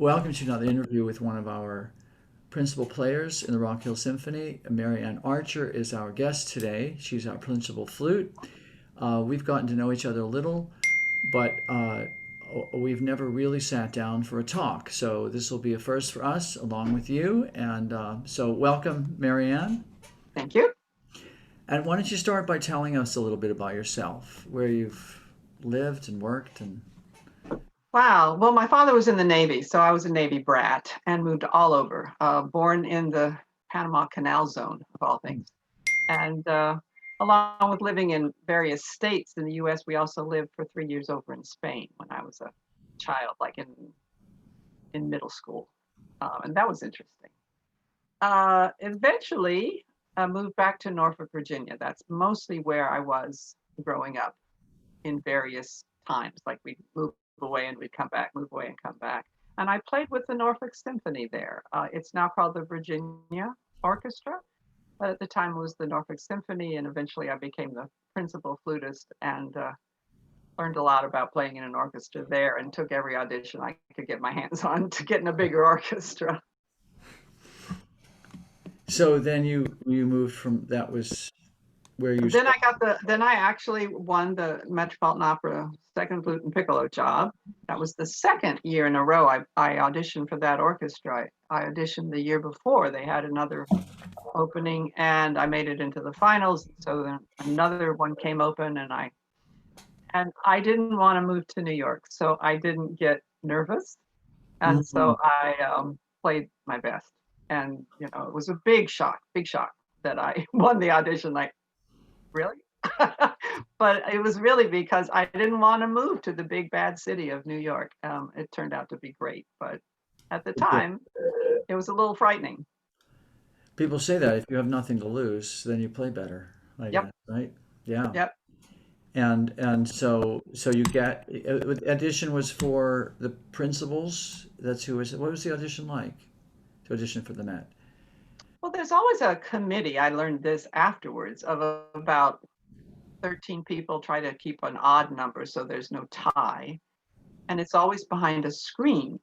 Welcome to another interview with one of our principal players in the Rock Hill Symphony. Marianne Archer is our guest today. She's our principal flute. We've gotten to know each other a little, but we've never really sat down for a talk. So this will be a first for us, along with you. And so, welcome, Marianne. Thank you. And why don't you start by telling us a little bit about yourself, where you've lived and worked, and Wow. Well, my father was in the Navy, so I was a Navy brat and moved all over. Born in the Panama Canal Zone, of all things. And along with living in various states in the U.S., we also lived for 3 years over in Spain when I was a child, like in middle school. And that was interesting. Eventually, I moved back to Norfolk, Virginia. That's mostly where I was growing up in various times. Like we'd move away and we'd come back, move away and come back. And I played with the Norfolk Symphony there. It's now called the Virginia Orchestra, but at the time it was the Norfolk Symphony. And eventually I became the principal flutist and learned a lot about playing in an orchestra there and took every audition I could get my hands on to get in a bigger orchestra. so then you moved from that was where you Then I actually won the Metropolitan Opera second flute and piccolo job. That was the second year in a row I auditioned for that orchestra. I auditioned the year before. They had another opening and I made it into the finals. So then another one came open and I didn't want to move to New York. So I didn't get nervous. And Mhm. so I played my best. And, it was a big shock that I won the audition. Like, really? But it was really because I didn't want to move to the big bad city of New York. It turned out to be great, but at the time, it was a little frightening. People say that if you have nothing to lose, then you play better, I Yep, guess, right? Yeah. yep. And so you get audition was for the principals. That's who was. What was the audition like? To audition for the Met. Well, there's always a committee. I learned this afterwards of about 13 people try to keep an odd number so there's no tie. And it's always behind a screen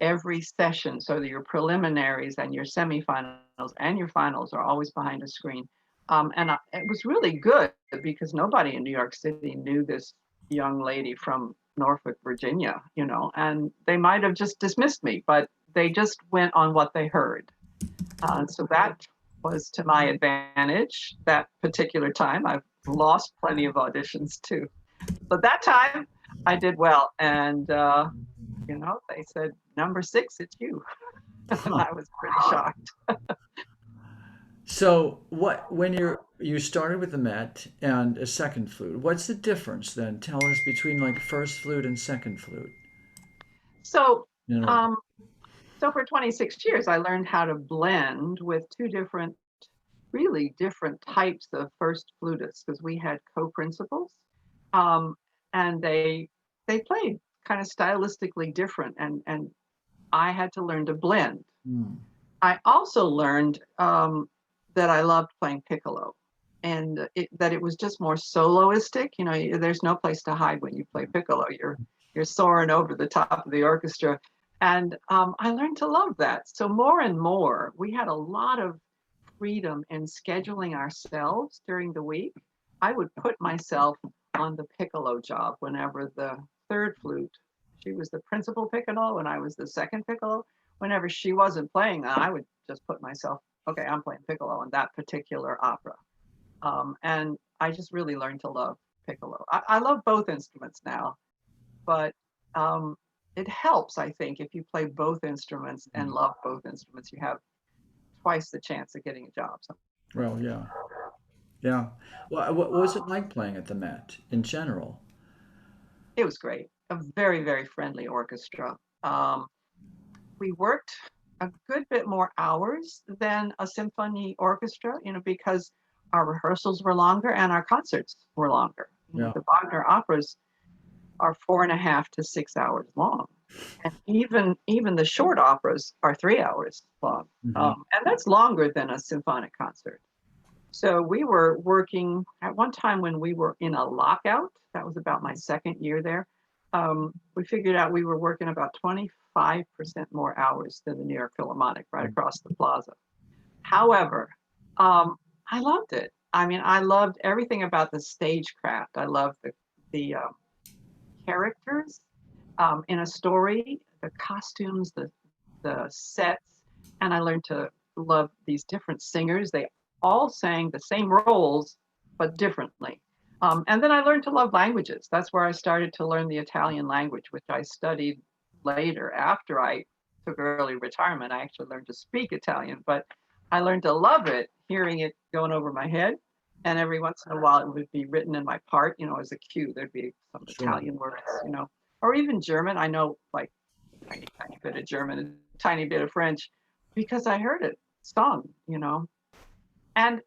every session. So that your preliminaries and your semifinals and your finals are always behind a screen. It was really good because nobody in New York City knew this young lady from Norfolk, Virginia, and they might have just dismissed me, but they just went on what they heard. So that was to my advantage that particular time. I've lost plenty of auditions too. But that time I did well. And, they said, number six, it's you. And Huh. I was pretty shocked. So what when you started with the Met and a second flute, what's the difference then? Tell us between like first flute and second flute. So, You know. um, so for 26 years, I learned how to blend with two different, really different types of first flutists because we had co-principals, um, and they played kind of stylistically different, and I had to learn to blend. Hmm. I also learned that I loved playing piccolo, and that it was just more soloistic. There's no place to hide when you play piccolo. You're soaring over the top of the orchestra, and I learned to love that. So more and more, we had a lot of freedom in scheduling ourselves during the week. I would put myself on the piccolo job whenever the third flute, she was the principal piccolo and I was the second piccolo. Whenever she wasn't playing, I would just put myself, okay, I'm playing piccolo in that particular opera. And I just really learned to love piccolo. I love both instruments now, but um, it helps, I think, if you play both instruments and love both instruments, you have twice the chance of getting a job. So Well, yeah, yeah. Well, what was it like playing at the Met in general? it was great. A very, very friendly orchestra. We worked a good bit more hours than a symphony orchestra, because our rehearsals were longer and our concerts were longer. Yeah. The Wagner operas are 4.5 to 6 hours long, and even the short operas are 3 hours long, Hmm. and that's longer than a symphonic concert. So we were working at one time when we were in a lockout. That was about my second year there. we figured out we were working about 25% more hours than the New York Philharmonic right across the plaza. However, I loved it. I mean, I loved everything about the stagecraft. I loved the characters in a story, the costumes, the sets, and I learned to love these different singers. They all sang the same roles, but differently. And then I learned to love languages. That's where I started to learn the Italian language, which I studied later after I took early retirement. I actually learned to speak Italian, but I learned to love it, hearing it going over my head. And every once in a while, it would be written in my part, as a cue. There'd be some Sure. Italian words, or even German. I know like tiny, tiny bit of German, a tiny bit of French, because I heard it sung. And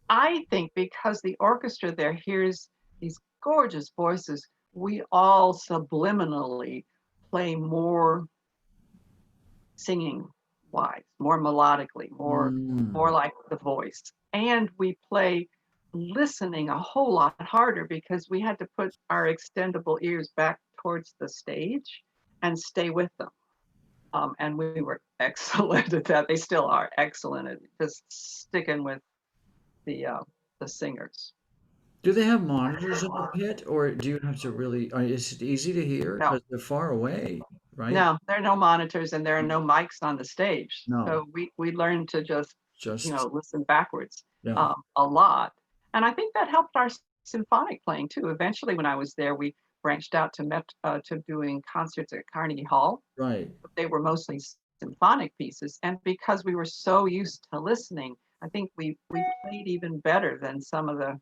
I think because the orchestra there hears these gorgeous voices, we all subliminally play more singing wise, more melodically, more Mm. like the voice. And we play listening a whole lot harder because we had to put our extendable ears back towards the stage and stay with them. And we were excellent at that. They still are excellent at just sticking with the singers. Do they have monitors in the pit, or do you have to really, is it easy to hear? No, Because they're far away, right? no, there are no monitors and there are no mics on the stage. No, So we learned to just, just, listen backwards yeah, a lot. And I think that helped our symphonic playing too. Eventually, when I was there, we branched out to doing concerts at Carnegie Hall. right. They were mostly symphonic pieces. And because we were so used to listening, I think we played even better than some of the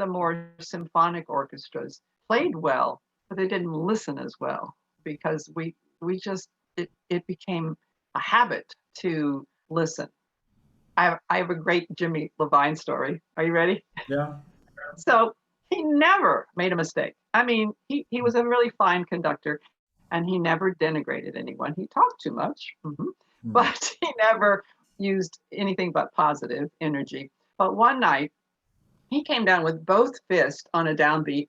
more symphonic orchestras played well, but they didn't listen as well because we just it became a habit to listen. I have a great Jimmy Levine story. Are you ready? Yeah. So he never made a mistake. I mean, he was a really fine conductor and he never denigrated anyone. He talked too much, Mm. but he never used anything but positive energy. But one night he came down with both fists on a downbeat,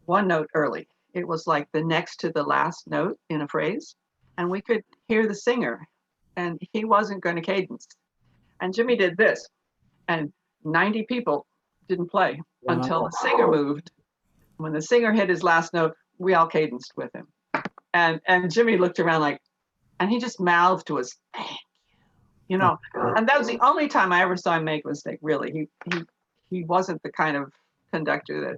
one note early. It was like the next to the last note in a phrase. And we could hear the singer, and he wasn't going to cadence. And Jimmy did this, and 90 people didn't play until Wow. the singer moved. When the singer hit his last note, we all cadenced with him. And Jimmy looked around like, and he just mouthed to us, and that was the only time I ever saw him make a mistake, really. He wasn't the kind of conductor that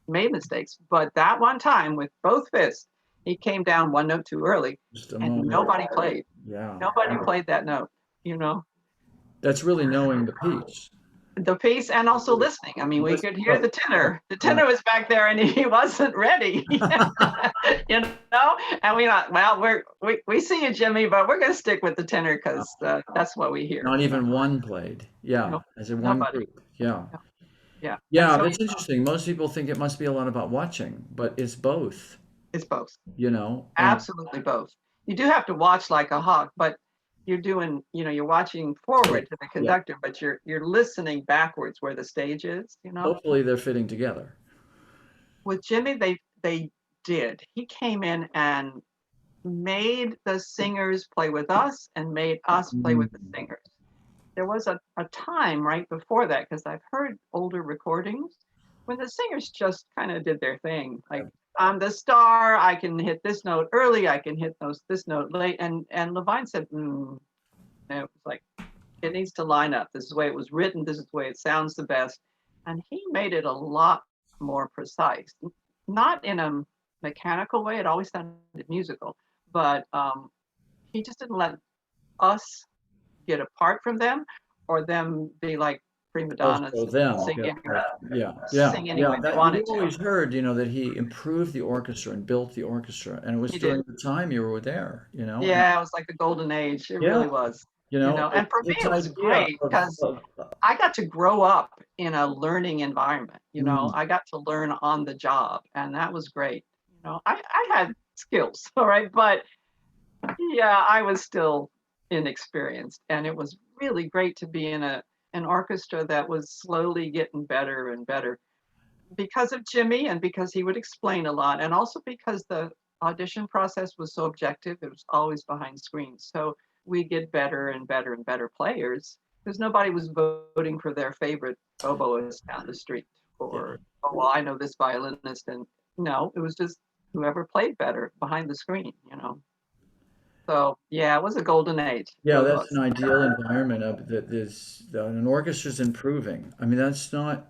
made mistakes, but that one time with both fists, he came down one note too early Just a and moment. nobody played. Yeah. Nobody played that note, you know, That's really knowing the piece. the piece and also listening. I mean, we Listen, could hear oh, the tenor. The yeah. tenor was back there and he wasn't ready, you know, and we thought, well, we see you, Jimmy, but we're going to stick with the tenor because that's what we hear, Not even one played. Yeah, No, as in one nobody. group. Yeah. Yeah. And Yeah, so that's interesting. Most people think it must be a lot about watching, but it's both, it's both. and Absolutely both. You do have to watch like a hawk, but you're doing, you're watching forward to the yeah, conductor, but you're listening backwards where the stage is. hopefully they're fitting together. With Jimmy, they did. He came in and made the singers play with us and made us play with the Mm. singers. There was a time right before that, because I've heard older recordings when the singers just kind of did their thing. Like, I'm the star, I can hit this note early, I can hit this note late. And Levine said, it was like, it needs to line up. This is the way it was written, this is the way it sounds the best. And he made it a lot more precise. Not in a mechanical way, it always sounded musical, but he just didn't let us get apart from them or them be like prima donnas Also and them, sing yeah, any, yeah, yeah, sing any yeah. way they That you wanted to. always heard, that he improved the orchestra and built the orchestra, and it was He did. during the time you were there. And Yeah, it was like the golden age. It yeah, really was. And for me, this it was idea great because I got to grow up in a learning environment. mm, I got to learn on the job, and that was great. I had skills, all right, but yeah, I was still inexperienced, and it was really great to be in an orchestra that was slowly getting better and better. because of Jimmy and because he would explain a lot, and also because the audition process was so objective, it was always behind screens. So we get better and better and better players because nobody was voting for their favorite oboist down the street Yeah. or, oh, well, I know this violinist. And no, it was just whoever played better behind the screen. So yeah, it was a golden age. It Yeah, really that's an was. ideal environment of that is that an orchestra's improving. I mean, that's not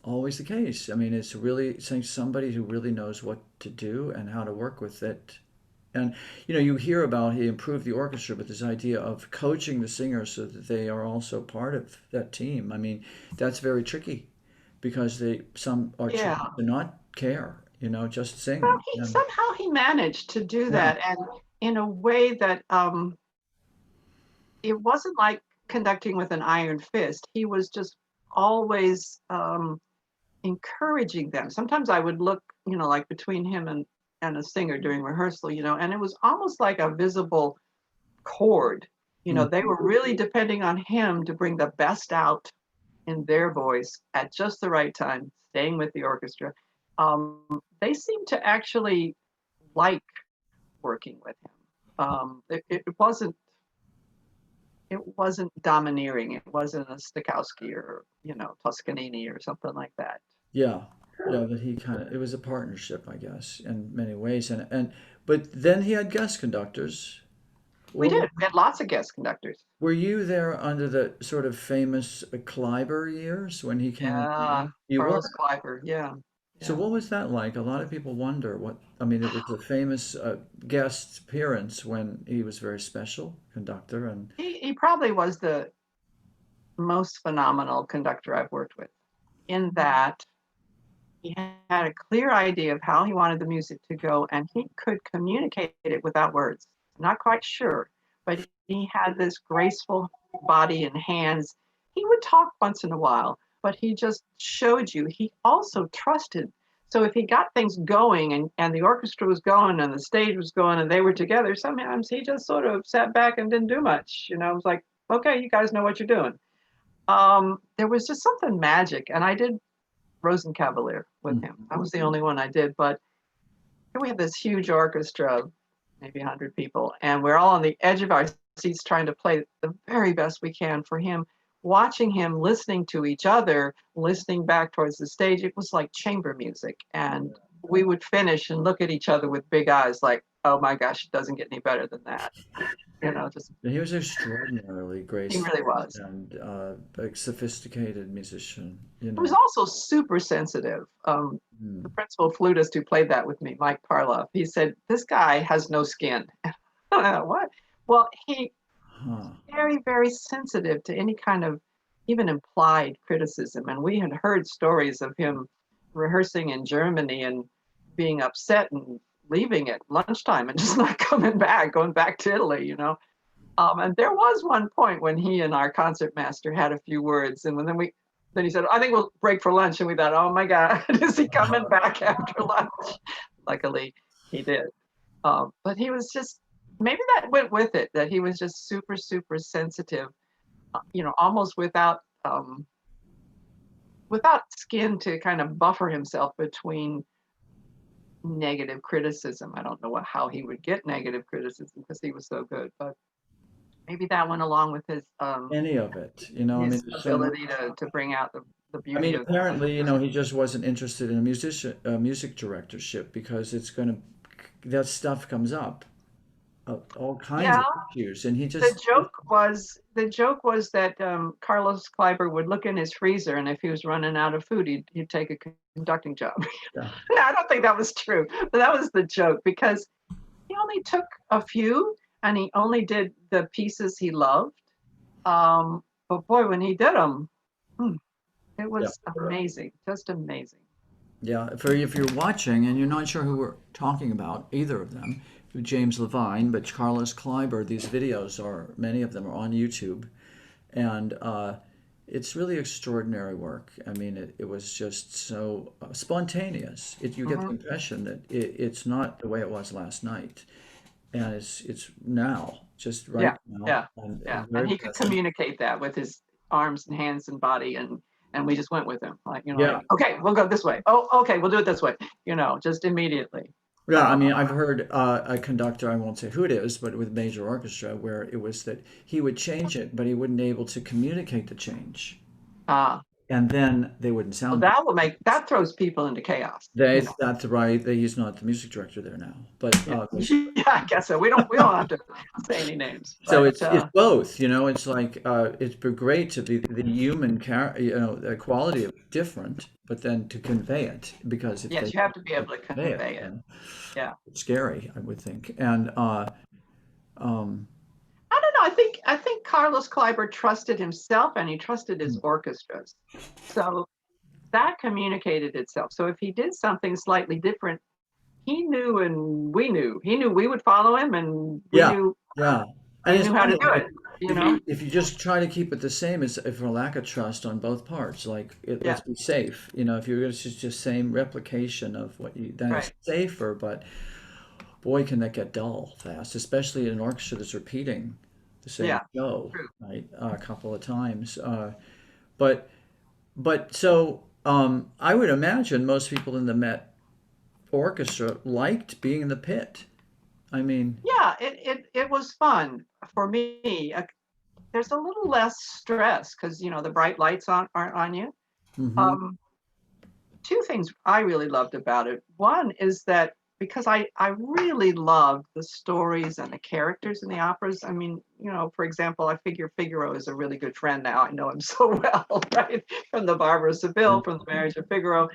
always the case. I mean, it's really saying somebody who really knows what to do and how to work with it. And you hear about he improved the orchestra, but this idea of coaching the singers so that they are also part of that team. I mean, that's very tricky because some are Yeah. trained to not care, just Well, sing. he And somehow he managed to do yeah, that, and in a way that it wasn't like conducting with an iron fist. He was just always encouraging them. Sometimes I would look, like between him and a singer during rehearsal, and it was almost like a visible cord. mm, They were really depending on him to bring the best out in their voice at just the right time, staying with the orchestra. They seemed to actually like working with him. It wasn't domineering. It wasn't a Stokowski or Toscanini or something like that. yeah, yeah. That he kind of it was a partnership, I guess, in many ways. And but then he had guest conductors. We What did. We had lots of guest conductors. Were you there under the sort of famous Kleiber years when he came into Yeah, town? You Carlos were. Kleiber. Yeah, So yeah. what was that like? A lot of people wonder I mean, it was a famous guest appearance when he was very special conductor and He probably was the most phenomenal conductor I've worked with. In that he had a clear idea of how he wanted the music to go, and he could communicate it without words. Not quite sure, but he had this graceful body and hands. He would talk once in a while, but he just showed you. He also trusted. So if he got things going and the orchestra was going and the stage was going and they were together, sometimes he just sort of sat back and didn't do much. It was like, okay, you guys know what you're doing. There was just something magic, and I did Rosencavalier with mm, him. That was the only one I did. But here we have this huge orchestra, maybe 100 people, and we're all on the edge of our seats trying to play the very best we can for him. Watching him, listening to each other, listening back towards the stage, it was like chamber music. And we would finish and look at each other with big eyes, like, oh my gosh, it doesn't get any better than that. Just he was extraordinarily he really graceful was. and a sophisticated musician, He was also super sensitive. The Mm. principal flutist who played that with me, Mike Parloff, he said, "This guy has no skin." What? Well, he's Huh. very, very sensitive to any kind of even implied criticism. And we had heard stories of him rehearsing in Germany and being upset and leaving at lunchtime and just not coming back, going back to Italy. And there was one point when he and our concertmaster had a few words, and then he said, "I think we'll break for lunch." And we thought, "Oh my God, is he coming back after lunch?" Luckily, he did. But he was just maybe that went with it that he was just super, super sensitive. Almost without skin to kind of buffer himself between negative criticism. I don't know how he would get negative criticism because he was so good, but maybe that went along with Any of it, I mean, his there's so much. ability to bring out the I beauty mean, of apparently, he just wasn't interested in music directorship because that stuff comes up, all kinds yeah. of issues, and he The just, joke was that Carlos Kleiber would look in his freezer, and if he was running out of food, he'd take a conducting job. yeah, No, I don't think that was true, but that was the joke because he only took a few, and he only did the pieces he loved. But boy, when he did them, it yeah. was amazing, just amazing. Yeah, for if you're watching and you're not sure who we're talking about, either of them, James Levine, but Carlos Kleiber, these videos many of them are on YouTube, and it's really extraordinary work. I mean, it was just so spontaneous. You get the Hmm. impression that it's not the way it was last night, and it's now, just right Yeah, now, yeah, and yeah. And very he could present. communicate that with his arms and hands and body, and and we just went with him. Like, Yeah. like, okay, we'll go this way. Oh, okay, we'll do it this way. Just immediately. Yeah, I Uh, mean, I've heard a conductor, I won't say who it is, but with major orchestra, where it was that he would change it, but he wouldn't be able to communicate the change. uh, And then they wouldn't well, sound good. that throws people into chaos. That's right. He's not the music director there now, but Yeah, yeah, I guess so. We don't have to say any names, so but it's both. It's like it's great to be the human the quality of it different, but then to convey it because if they yes, you have to be able to convey it, convey it. then Yeah. it's scary, I would think. And um, I don't know. I think Carlos Kleiber trusted himself and he trusted his orchestras. So that communicated itself. So if he did something slightly different, he knew and we knew. He knew we would follow him and we yeah, knew yeah. And we it's knew how to funny, do like it, if you just try to keep it the same, it's for lack of trust on both parts. Like Yeah, let's be safe. If you're just same replication of what you, then it's right. safer. But boy, can that get dull fast, especially in an orchestra that's repeating the same Yeah, show, true. right, a couple of times. But so I would imagine most people in the Met Orchestra liked being in the pit. I mean, Yeah, it was fun for me. There's a little less stress because the bright lights aren't on you. hmm Um, Two things I really loved about it. One is that because I really loved the stories and the characters in the operas. I mean, for example, I figure Figaro is a really good friend now. I know him so well, right? From the Barber of Seville, from the Marriage of Figaro.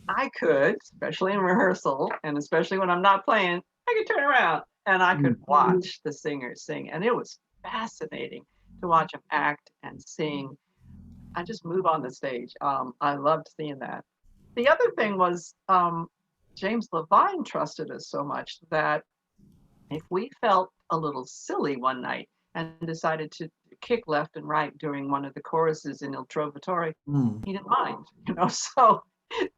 I could, especially in rehearsal, and especially when I'm not playing, I could turn around and I could watch the singers sing, and it was fascinating to watch them act and sing. I just move on the stage. I loved seeing that. The other thing was James Levine trusted us so much that if we felt a little silly one night and decided to kick left and right during one of the choruses in Il Trovatore, Mm. he didn't mind. So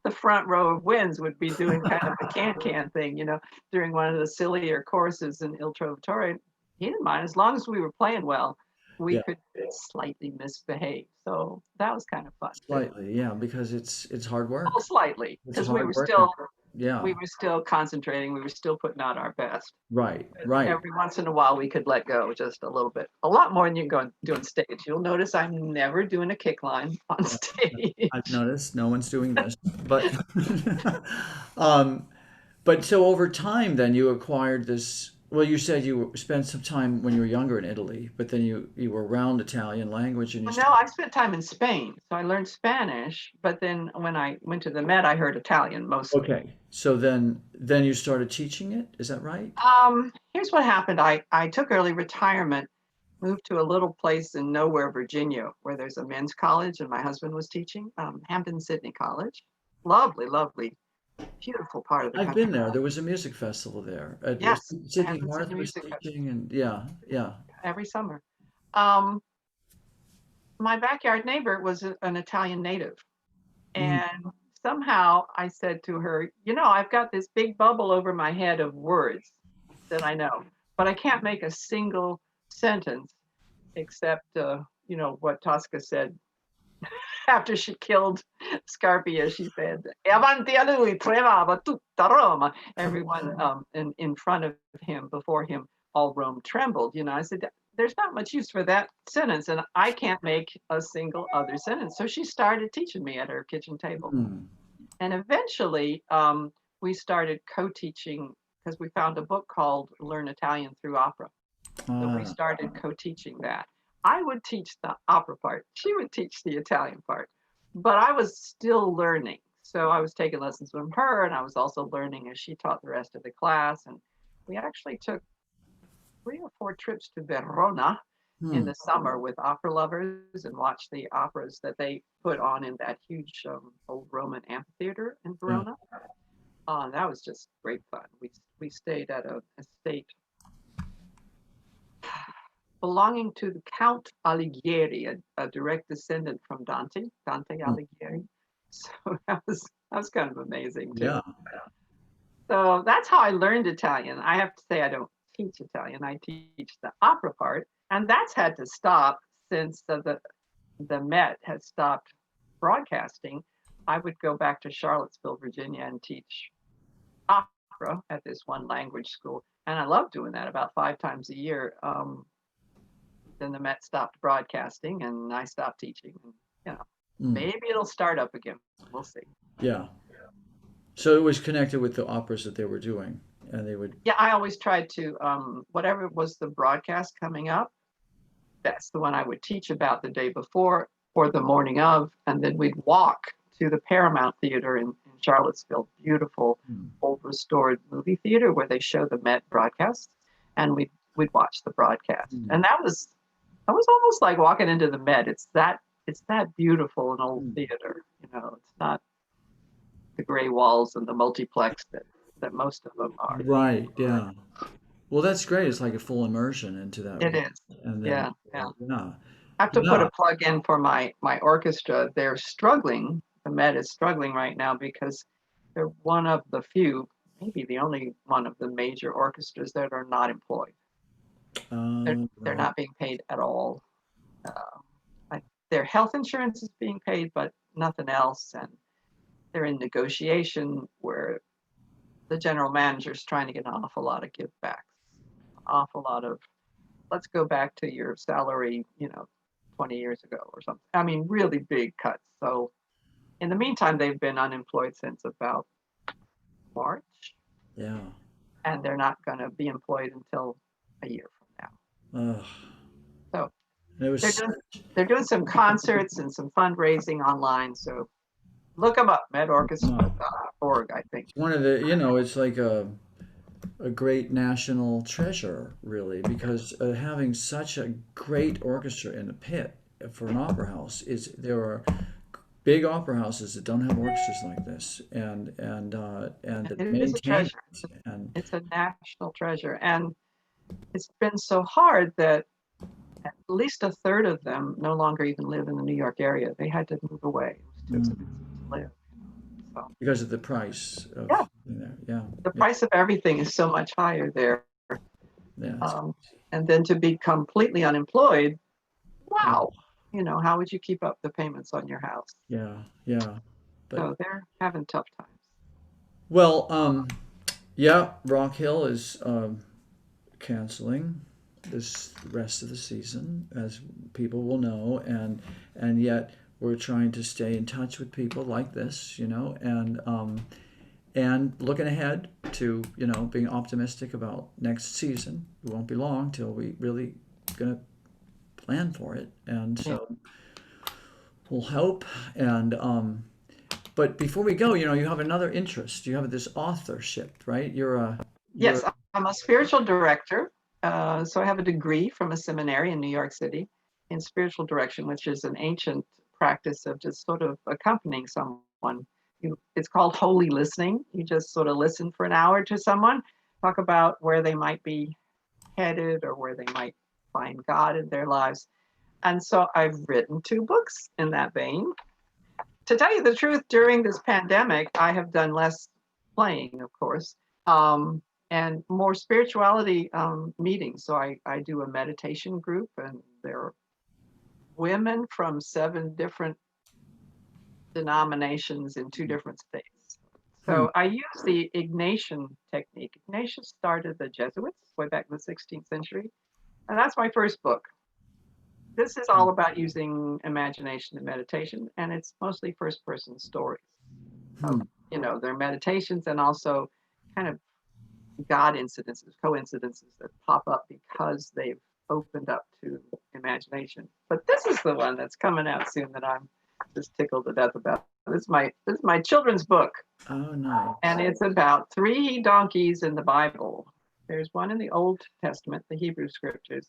the front row of winds would be doing kind of a can thing, during one of the sillier choruses in Il Trovatore. He didn't mind as long as we were playing well. We Yeah, could slightly misbehave, so that was kind of fun too. slightly, yeah, because it's hard Well, work. slightly, It's because we hard were work. still we Yeah, were still concentrating. We were still putting out our best. right, But right. every once in a while, we could let go just a little bit, a lot more than you can go doing stage. You'll notice I'm never doing a kick line on Yeah, I've stage. noticed no one's doing this, but um, but so over time, then you acquired this. Well, you said you spent some time when you were younger in Italy, but then you were around Italian language and you Well, no, started. I spent time in Spain, so I learned Spanish. But then when I went to the Met, I heard Italian mostly. Okay, so then you started teaching it. Is that right? Here's what happened. I took early retirement, moved to a little place in nowhere, Virginia, where there's a men's college, and my husband was teaching, Hampton Sydney College. Lovely, lovely, beautiful part of the I've been country. there. There was a music festival there. Yes, Sydney Hampton Sydney Harth was Music Festival teaching, and yeah, yeah. every summer. Um, my backyard neighbor was an Italian native. Mm, And somehow I said to her, I've got this big bubble over my head of words that I know, but I can't make a single sentence except, what Tosca said after she killed Scarpia. She said, "E avanti a lui tremava tutta Roma." Everyone in front of him, before him, all Rome trembled. I said, there's not much use for that sentence, and I can't make a single other sentence. So she started teaching me at her kitchen table. mm. And eventually, we started co-teaching because we found a book called Learn Italian Through Opera. So we Ah, started co-teaching that. I would teach the opera part. She would teach the Italian part. But I was still learning. So I was taking lessons from her, and I was also learning as she taught the rest of the class. And we actually took 3 or 4 trips to Verona in hmm. the summer with opera lovers and watched the operas that they put on in that huge old Roman amphitheater in Yeah. Verona. That was just great fun. We stayed at a estate belonging to the Count Alighieri, a direct descendant from Dante Mm. Alighieri. So that was kind of amazing Yeah. too. So that's how I learned Italian. I have to say I don't teach Italian. I teach the opera part, and that's had to stop since the Met has stopped broadcasting, I would go back to Charlottesville, Virginia, and teach opera at this one language school, and I love doing that about 5 times a year. Then the Met stopped broadcasting, and I stopped teaching. And, Mm. maybe it'll start up again. We'll see. Yeah. So it was connected with the operas that they were doing, and they would. Yeah, I always tried to, whatever was the broadcast coming up, that's the one I would teach about the day before or the morning of, and then we'd walk to the Paramount Theater in Charlottesville, beautiful Mm. old restored movie theater where they show the Met broadcasts, and we'd watch the broadcast, Mm. and that was almost like walking into the Met. It's that beautiful an old Mm. theater. It's not the gray walls and the multiplex that most of them are. Right. Yeah. Well, that's great. It's like a full immersion into that It world, is. and then Yeah, yeah. yeah, I have to put yeah. a plug in for my orchestra. They're struggling. The Met is struggling right now because they're one of the few, maybe the only one of the major orchestras that are not employed. They're Right. not being paid at all. Like their health insurance is being paid, but nothing else. And they're in negotiation where the general manager is trying to get an awful lot of give backs, an awful lot of let's go back to your salary, 20 years ago or something. I mean, really big cuts. So in the meantime, they've been unemployed since about March, Yeah. and they're not going to be employed until a year from now. Ugh. So And it they're was doing they're doing some concerts and some fundraising online. So look them up, medorchestra.org, I think. one of the, it's like a great national treasure, really, because having such a great orchestra in the pit for an opera house is there are big opera houses that don't have orchestras like this, and that It is a maintain treasure. it, and It's a national treasure, and it's been so hard that at least a third of them no longer even live in the New York area. They had to move away. It was too mm, expensive to live. So because of the price of yeah, being there. Yeah, the yeah, price of everything is so much higher there. yeah, Um, and then to be completely unemployed, yeah, wow, how would you keep up the payments on your house? yeah, yeah. But So they're having tough times. well, yeah, Rock Hill is canceling this rest of the season, as people will know, and yet we're trying to stay in touch with people like this, and looking ahead to being optimistic about next season. It won't be long till we really gonna plan for it, and Yeah. so we'll hope. And but before we go, you have another interest. You have this authorship, right? You're Yes, I'm a spiritual director. So I have a degree from a seminary in New York City in spiritual direction, which is an ancient practice of just sort of accompanying someone. It's called holy listening. You just sort of listen for an hour to someone, talk about where they might be headed or where they might find God in their lives. And so I've written 2 books in that vein. To tell you the truth, during this pandemic, I have done less playing, of course, and more spirituality meetings. So I do a meditation group, and there are women from 7 different denominations in 2 different states. hmm, So I use the Ignatian technique. Ignatius started the Jesuits way back in the 16th century, and that's my first book. This is all about using imagination and meditation, and it's mostly first person stories hmm, of their meditations and also kind of God incidences, coincidences that pop up because they've opened up to imagination. But this is the one that's coming out soon that I'm just tickled to death about. This is my children's book, oh nice, and it's about 3 donkeys in the Bible. There's one in the Old Testament, the Hebrew scriptures,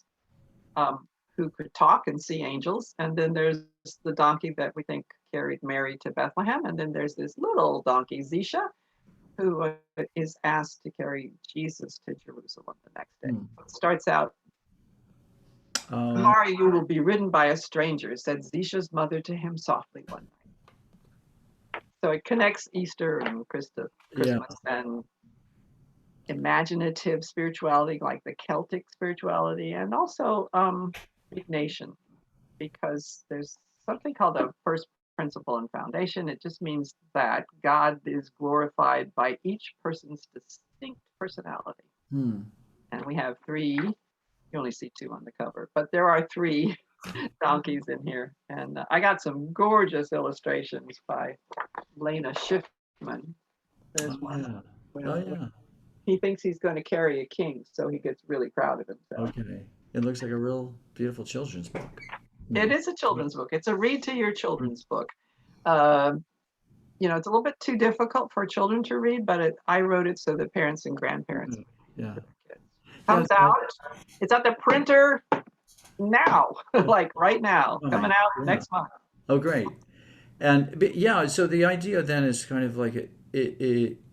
um, who could talk and see angels, and then there's the donkey that we think carried Mary to Bethlehem, and then there's this little donkey, Zisha, who is asked to carry Jesus to Jerusalem the next day. hmm. It starts out, Oh tomorrow you will be ridden by a stranger, said Zisha's mother to him softly one night. So it connects Easter and yeah, Christmas and imaginative spirituality, like the Celtic spirituality, and also Ignatian, because there's something called a first principle and foundation. It just means that God is glorified by each person's distinct personality. Hmm. And we have three, you only see two on the cover, but there are three donkeys in here. And I got some gorgeous illustrations by Lena Schiffman. There's Oh one. yeah. Oh When yeah. he thinks he's going to carry a king, so he gets really proud of himself. Okay. It looks like a real beautiful children's book. It Hmm. is a children's book. It's a read to your children's book. Uh, it's a little bit too difficult for children to read, but I wrote it so that parents and grandparents Okay. could read Yeah. to their kids. Yeah. Comes out. It's at the printer now, like right now, coming Coming. out Yeah. next month. Oh, great. And but yeah, so the idea then is kind of like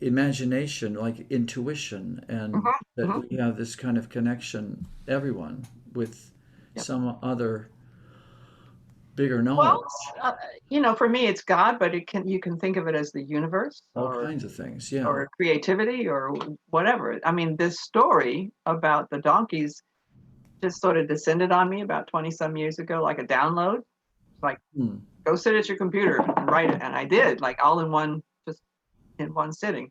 imagination, like intuition, and Hmm. that Hmm. we have this kind of connection, everyone, with Yep. some other bigger Well, knowledge, for me, it's God, but you can think of it as the universe all or kinds of things. Yeah. creativity or whatever. I mean, this story about the donkeys just sort of descended on me about 20 some years ago, like a download. It's like, Hmm. go sit at your computer and write it. And I did, like all in one, just in one sitting.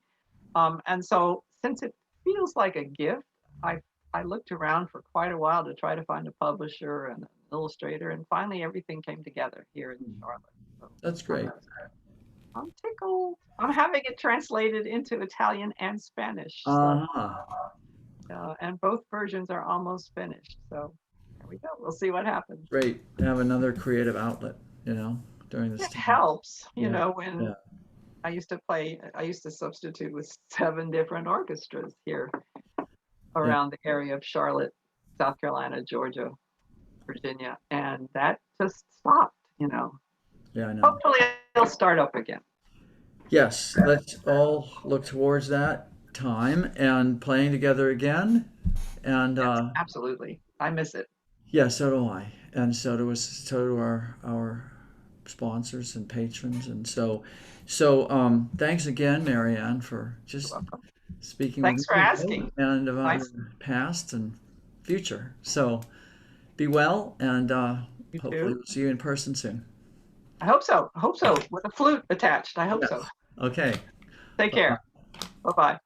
And so since it feels like a gift, I looked around for quite a while to try to find a publisher and an illustrator, and finally everything came together here in Charlotte. So That's I'm, great. I'm tickled. I'm having it translated into Italian and Spanish. So Uh-huh. and both versions are almost finished. So there we go. We'll see what happens. Great. Have another creative outlet, during this It time. helps, Yeah. when Yeah. I used to substitute with 7 different orchestras here Yeah. around the area of Charlotte, South Carolina, Georgia, Virginia, and that just stopped. Yeah, I know. Hopefully it'll start up again. Yes, let's all look towards that time and playing together again. And Yes, absolutely. I miss it. yeah, so do I, and so do our sponsors and patrons, and so thanks again, Marianne, for You're just welcome. speaking with Thanks for me today asking. and about Nice. your past and future. So be well, and You hopefully too. we'll see you in person soon. I hope so. I hope so. With a flute attached. I hope so. Yes. Okay. Take care. Bye. Bye bye.